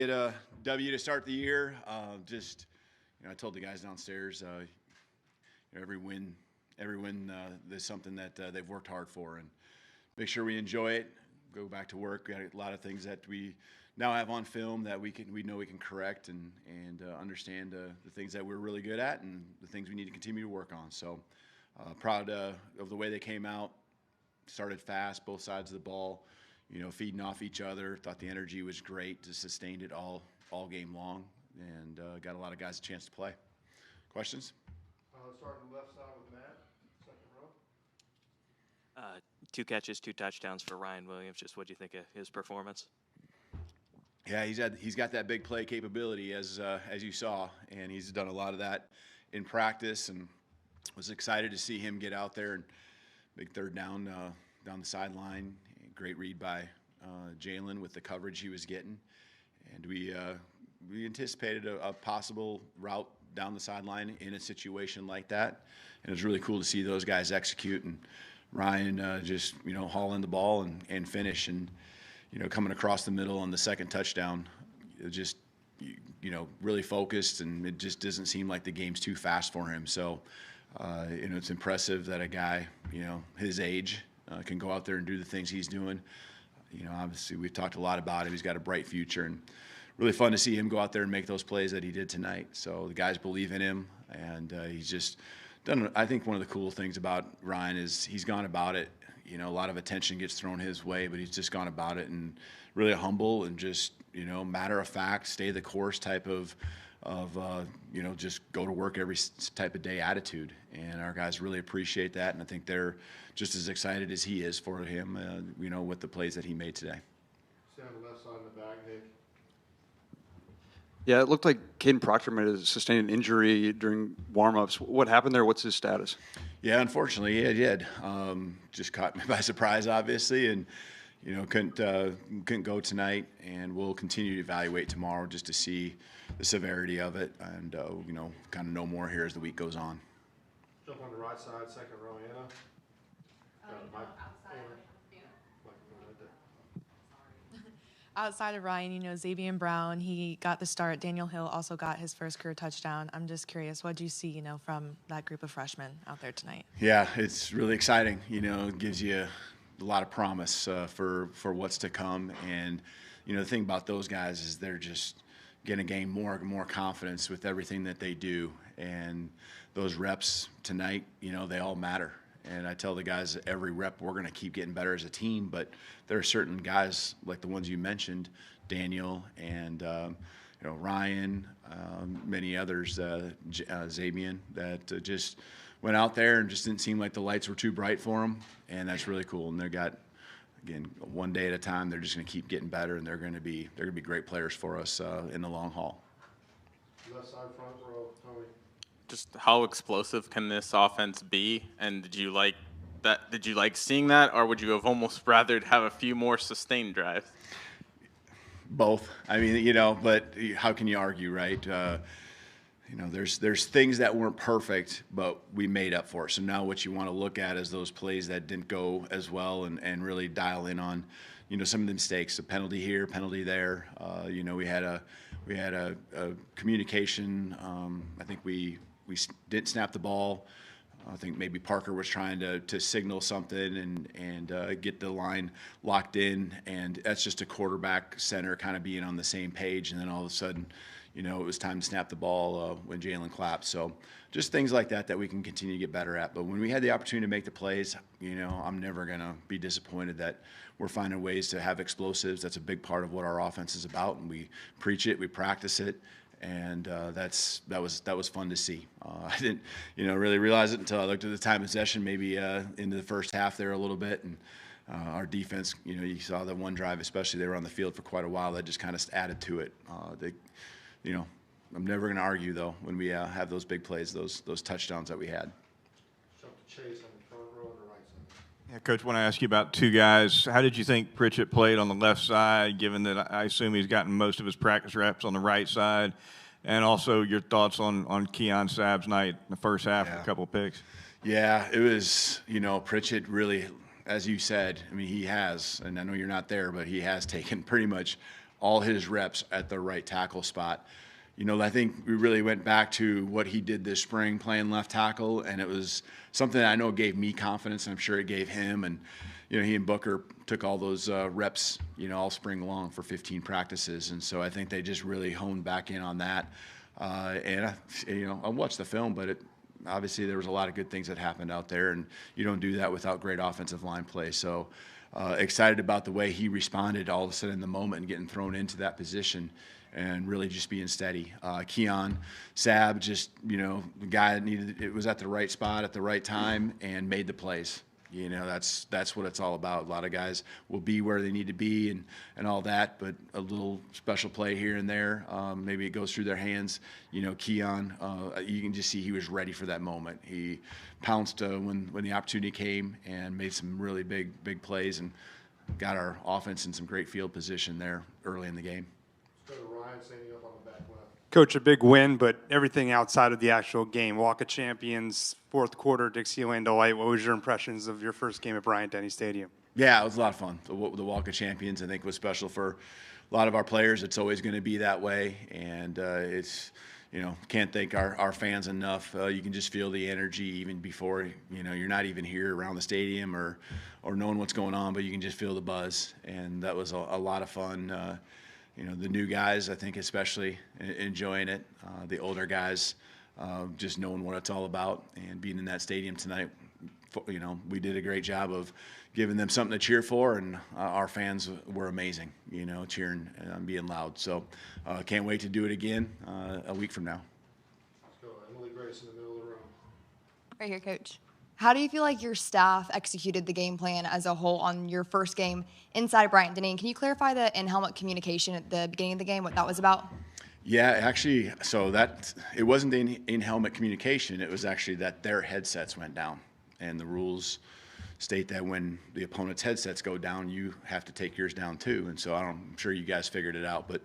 Get a W to start the year. I told the guys downstairs, every win is something that they've worked hard for, and make sure we enjoy it. Go back to work. We got a lot of things that we now have on film that we know we can correct and understand the things that we're really good at and the things we need to continue to work on. So proud of the way they came out. Started fast, both sides of the ball, feeding off each other. Thought the energy was great. Just sustained it all game long, and got a lot of guys a chance to play. Questions? Starting left side with Matt, second row. 2 catches, 2 touchdowns for Ryan Williams. Just what do you think of his performance? Yeah, he's got that big play capability as you saw, and he's done a lot of that in practice, and was excited to see him get out there and big third down the sideline. Great read by Jalen with the coverage he was getting, and we anticipated a possible route down the sideline in a situation like that, and it was really cool to see those guys execute, and Ryan just haul in the ball and finish, and coming across the middle on the second touchdown, it just really focused, and it just doesn't seem like the game's too fast for him. So it's impressive that a guy his age can go out there and do the things he's doing. Obviously we've talked a lot about him. He's got a bright future, and really fun to see him go out there and make those plays that he did tonight. So the guys believe in him, and he's just done. I think one of the cool things about Ryan is he's gone about it. A lot of attention gets thrown his way, but he's just gone about it and really humble and just matter of fact, stay the course type of just go to work every type of day attitude. And our guys really appreciate that, and I think they're just as excited as he is for him, with the plays that he made today. Stay on the left side in the back, Nick. Yeah, it looked like Caden Proctor sustained an injury during warm-ups. What happened there? What's his status? Yeah, unfortunately, he did. Just caught me by surprise, obviously, and couldn't go tonight. And we'll continue to evaluate tomorrow just to see the severity of it, and kind of know more here as the week goes on. Jump on the right side, second row, Anna. Outside of Ryan, Xavier Brown, he got the start. Daniel Hill also got his first career touchdown. I'm just curious, what do you see, from that group of freshmen out there tonight? Yeah, it's really exciting. It gives you a lot of promise for what's to come. And, the thing about those guys is they're just going to gain more and more confidence with everything that they do. And those reps tonight, they all matter. And I tell the guys every rep we're going to keep getting better as a team, but there are certain guys like the ones you mentioned, Daniel and Ryan, many others, Xavier, that just went out there and just didn't seem like the lights were too bright for them, and that's really cool. And they've got, again, one day at a time. They're just going to keep getting better, and they're going to be great players for us in the long haul. Left side front row, Tony. Just how explosive can this offense be? And did you like that? Did you like seeing that, or would you have almost rather have a few more sustained drives? Both. I mean, but how can you argue, right? There's things that weren't perfect, but we made up for it. So now what you want to look at is those plays that didn't go as well, and really dial in on, some of the mistakes. A penalty here, penalty there. We had a communication. I think we didn't snap the ball. I think maybe Parker was trying to signal something and get the line locked in, and that's just a quarterback center kind of being on the same page, and then all of a sudden, it was time to snap the ball when Jalen clapped. So just things like that we can continue to get better at. But when we had the opportunity to make the plays, I'm never going to be disappointed that we're finding ways to have explosives. That's a big part of what our offense is about, and we preach it, we practice it. And that was fun to see. I didn't, really realize it until I looked at the time of possession, maybe into the first half there a little bit, and our defense, you saw the one drive, especially they were on the field for quite a while. That just kind of added to it. I'm never going to argue though when we have those big plays, those touchdowns that we had. Jump to Chase on the front row on the right side. Yeah, Coach, I want to ask you about 2 guys. How did you think Pritchett played on the left side, given that I assume he's gotten most of his practice reps on the right side? And also your thoughts on Keon Sabb's night in the first half, a couple of picks. Yeah, it was, Pritchett really, as you said, I mean, he has, and I know you're not there, but he has taken pretty much all his reps at the right tackle spot. You know, I think we really went back to what he did this spring playing left tackle, and it was something that I know gave me confidence, and I'm sure it gave him. And, you know, he and Booker took all those reps, you know, all spring long for 15 practices. And so I think they just really honed back in on that. You know, I watched the film, but obviously there was a lot of good things that happened out there, and you don't do that without great offensive line play. So excited about the way he responded all of a sudden in the moment and getting thrown into that position and really just being steady. Keon Sabb, just, you know, the guy that it was at the right spot at the right time and made the plays. You know, that's what it's all about. A lot of guys will be where they need to be and all that, but a little special play here and there, maybe it goes through their hands. You know, Keon, you can just see he was ready for that moment. He pounced when the opportunity came and made some really big plays and got our offense in some great field position there early in the game. Let's go to Ryan standing up on the back left. Coach, a big win, but everything outside of the actual game. Walk of Champions, fourth quarter, Dixieland Delight. What was your impressions of your first game at Bryant-Denny Stadium? Yeah, it was a lot of fun. The Walk of Champions, I think, was special for a lot of our players. It's always going to be that way, and it's, you know, can't thank our fans enough. You can just feel the energy even before, you know, you're not even here around the stadium or knowing what's going on, but you can just feel the buzz, and that was a lot of fun. You know, the new guys, I think, especially enjoying it. The older guys, just knowing what it's all about and being in that stadium tonight. You know, we did a great job of giving them something to cheer for, and our fans were amazing, you know, cheering and being loud. So can't wait to do it again a week from now. Let's go. Emily Grace in the middle of the room. Right here, Coach. How do you feel like your staff executed the game plan as a whole on your first game inside of Bryant-Denny? Can you clarify the in-helmet communication at the beginning of the game, what that was about? Yeah, actually, so it wasn't the in-helmet communication. It was actually that their headsets went down, and the rules state that when the opponent's headsets go down, you have to take yours down too. And so I'm sure you guys figured it out, but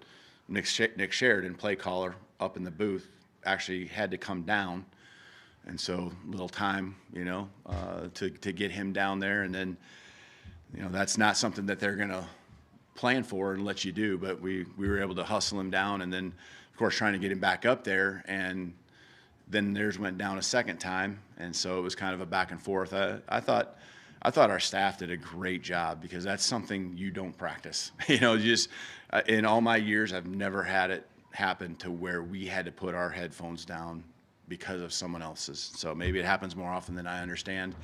Nick Sheridan, play caller up in the booth, actually had to come down. And so little time, you know, to get him down there. And then, you know, that's not something that they're going to plan for and let you do. But we were able to hustle him down. And then, of course, trying to get him back up there. And then theirs went down a second time. And so it was kind of a back and forth. I thought our staff did a great job because that's something you don't practice. You know, just in all my years, I've never had it happen to where we had to put our headphones down because of someone else's. So maybe it happens more often than I understand,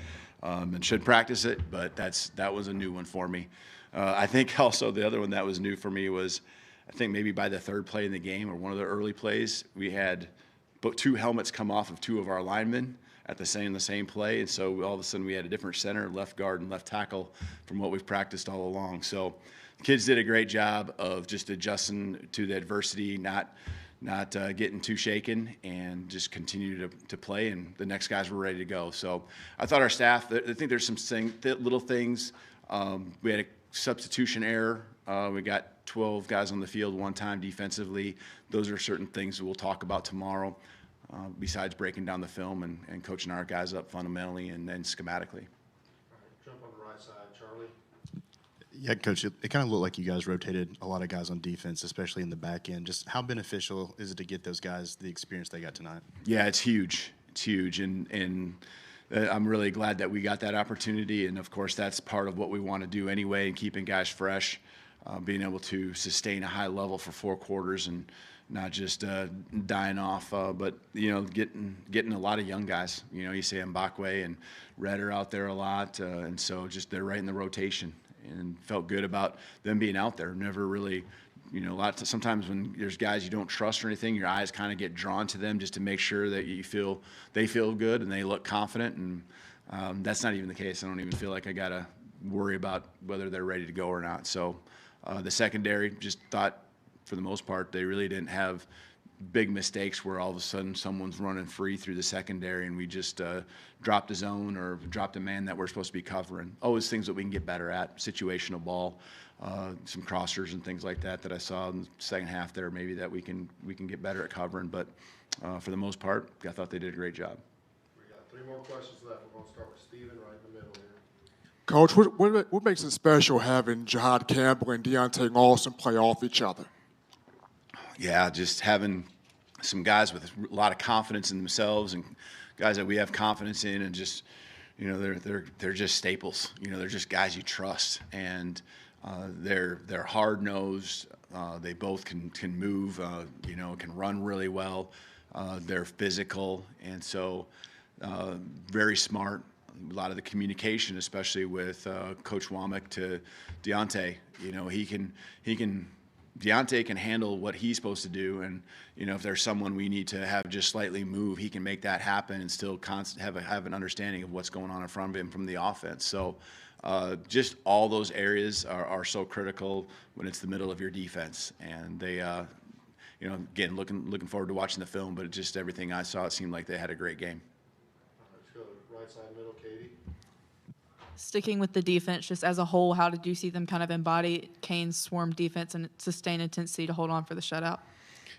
and should practice it, but that was a new one for me. I think also the other one that was new for me was, I think maybe by the third play in the game or one of the early plays, we had two helmets come off of two of our linemen at the same play, and so all of a sudden we had a different center, left guard, and left tackle from what we've practiced all along. So the kids did a great job of just adjusting to the adversity, not getting too shaken, and just continue to play, and the next guys were ready to go. So I thought our staff, I think there's some little things. We had a substitution error. We got 12 guys on the field one time defensively. Those are certain things we'll talk about tomorrow, besides breaking down the film and coaching our guys up fundamentally and then schematically. All right, jump on the right side. Charlie. Yeah, Coach, it kind of looked like you guys rotated a lot of guys on defense, especially in the back end. Just how beneficial is it to get those guys the experience they got tonight? Yeah, it's huge. It's huge, and I'm really glad that we got that opportunity. And, of course, that's part of what we want to do anyway, and keeping guys fresh, being able to sustain a high level for 4 quarters and not just dying off, but, you know, getting a lot of young guys. You know, you say Mbakwe and Red are out there a lot, and so just they're right in the rotation. And felt good about them being out there. Never really, you know, sometimes when there's guys you don't trust or anything, your eyes kind of get drawn to them just to make sure that they feel good and they look confident. And that's not even the case. I don't even feel like I got to worry about whether they're ready to go or not. So the secondary, just thought for the most part they really didn't have big mistakes where all of a sudden someone's running free through the secondary and we just dropped a zone or dropped a man that we're supposed to be covering. Always things that we can get better at, situational ball, some crossers and things like that I saw in the second half there maybe that we can get better at covering. But for the most part, I thought they did a great job. We got 3 more questions left. We're going to start with Steven right in the middle here. Coach, what makes it special having Jihad Campbell and Deontay Lawson play off each other? Yeah, just having some guys with a lot of confidence in themselves and guys that we have confidence in, and just, you know, they're just staples. You know, they're just guys you trust, and they're hard nosed. They both can move. You know, can run really well. They're physical, and so very smart. A lot of the communication, especially with Coach Womack to Deontay. You know, Deontay can handle what he's supposed to do, and you know, if there's someone we need to have just slightly move, he can make that happen and still have an understanding of what's going on in front of him from the offense. So just all those areas are so critical when it's the middle of your defense, and they you know, again, looking forward to watching the film, but just everything I saw, it seemed like they had a great game. Let's go to right side middle, Katie. Sticking with the defense, just as a whole, how did you see them kind of embody Kane's swarm defense and sustain intensity to hold on for the shutout?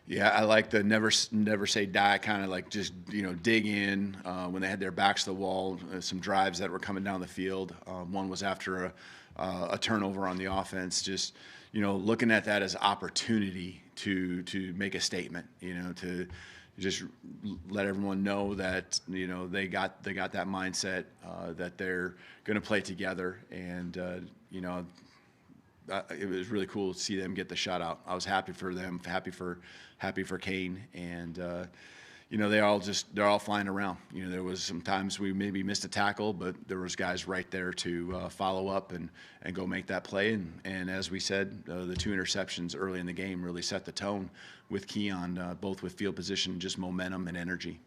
Yeah, I like the never say die, kind of like just, you know, dig in when they had their backs to the wall. Some drives that were coming down the field. One was after a turnover on the offense. Just, you know, looking at that as opportunity to make a statement. You know, to just let everyone know that, you know, they got that mindset that they're going to play together, and you know. It was really cool to see them get the shutout. I was happy for them, happy for Kane, and you know, they're all flying around. You know, there was some times we maybe missed a tackle, but there was guys right there to follow up and go make that play. And as we said, the 2 interceptions early in the game really set the tone with Keon, both with field position, just momentum and energy.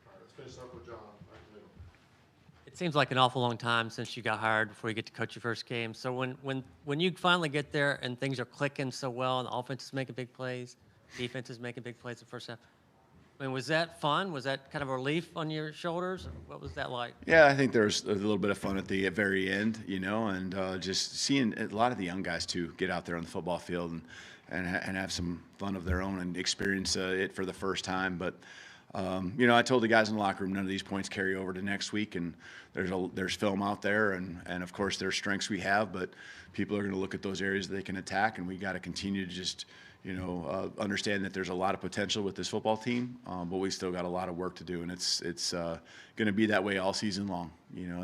All right, let's finish up with John. Right in the middle. It seems like an awful long time since you got hired before you get to coach your first game. So when you finally get there and things are clicking so well and the offense is making big plays, defense is making big plays in the first half, I mean, was that fun? Was that kind of a relief on your shoulders? What was that like? Yeah, I think there's a little bit of fun at the very end, you know, and just seeing a lot of the young guys too get out there on the football field and have some fun of their own and experience it for the first time. But you know, I told the guys in the locker room none of these points carry over to next week, and there's film out there, and of course there's strengths we have, but people are going to look at those areas that they can attack, and we got to continue to just, you know, understand that there's a lot of potential with this football team, but we still got a lot of work to do, and it's going to be that way all season long, you know,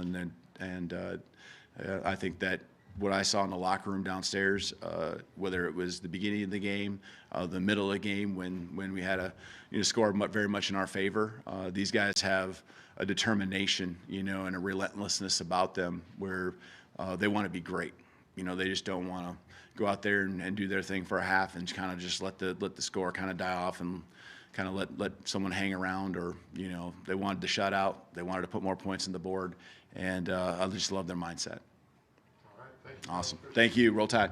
and I think that what I saw in the locker room downstairs, whether it was the beginning of the game, the middle of the game when we had a, you know, score very much in our favor, these guys have a determination, you know, and a relentlessness about them where they want to be great. You know, they just don't want to go out there and do their thing for a half and kind of just let the score kind of die off and kind of let someone hang around, or, you know, they wanted to shut out, they wanted to put more points on the board, and I just love their mindset. All right, thank you. Awesome. Thank you. Roll Tide.